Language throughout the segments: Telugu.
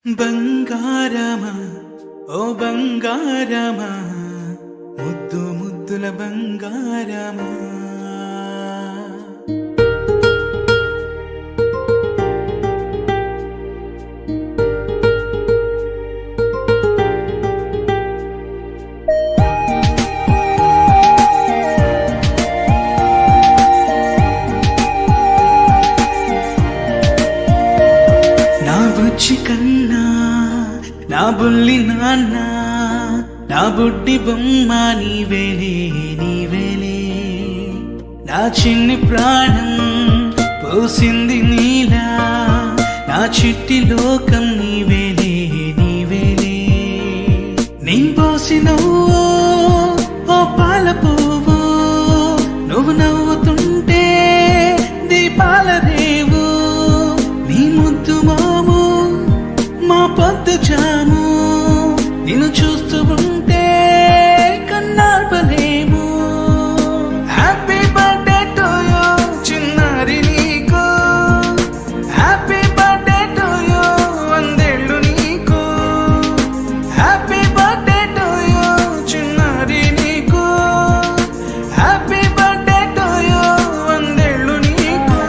బంగారమా ఓ బంగారమా ముద్దు ముద్దుల బంగారమా నా బుజ్జి కన్నా నా బుల్లి నాన్న నా బుడ్డి బొమ్మ నీవేలే నీవేలే నా చిన్ని ప్రాణం పోసింది నీలా నా చిట్టి లోకం నీవేలే నీవేలే నీ పోసినవో ఓ పాల పువ్వు నువ్వు నవ్వుతుంటే దీపాల రేవు నీ ముద్దు మాము మా పొద్దు జాము నిన్ను చూస్తూ ఉంటే కన్నార్పలేము. హ్యాపీ బర్త్డే టు యూ చిన్నారి నీకు, హ్యాపీ బర్త్డే టు యూ వందేళ్ళు నీకు, హ్యాపీ బర్త్డే టు యూ చిన్నారి నీకు, హ్యాపీ బర్త్డే టు యూ వందేళ్ళు నీకు.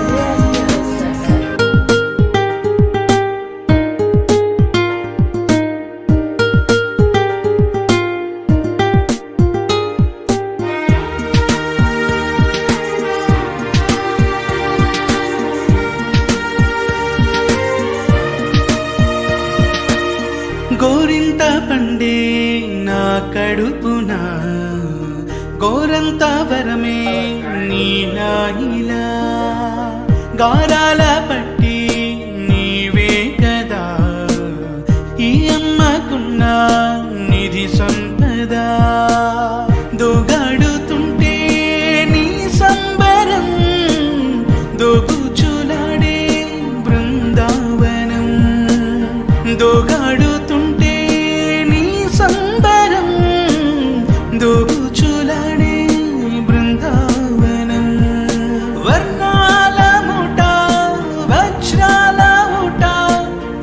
గోరింత పండే నా కడుపున గోరంత వరమే నీలా ఇలా గారాల పట్టి నీవే కదా ఈ అమ్మకున్న నిధి సంపద దోగాడుతుంటే నీ సంబరం దోబుచులాడే బృందావనం దోగాడుతుంటే నీ సంబరం దోబుచులాడే బృందావనం వర్ణాల ముఠ వజ్రాల ఊట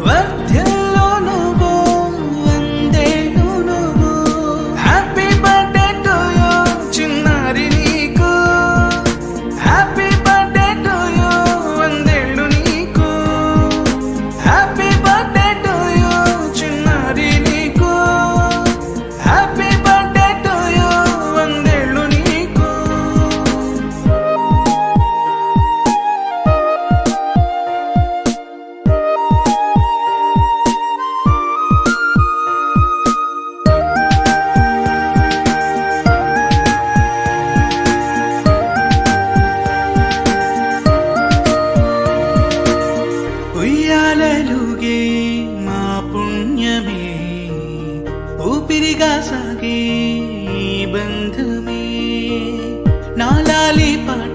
వర్ధిల్లు నువ్వు వందేళ్ళు నువ్వు. హ్యాపీ బర్త్డే టు యూ చిన్నారి నీకు, హ్యాపీ బర్త్డే టు యూ వందేళ్ళు నీకు, హ్యాపీ బర్త్డే టు యూ చిన్నారి నీకు, హ్యాపీ బర్త్డే టు యూ వందేళ్ళు నీకు. ఉయ్యాలలుగే మా పుణ్యమే ఊపిరిగా సాగే ఈ బంధమే నాలాలి పాట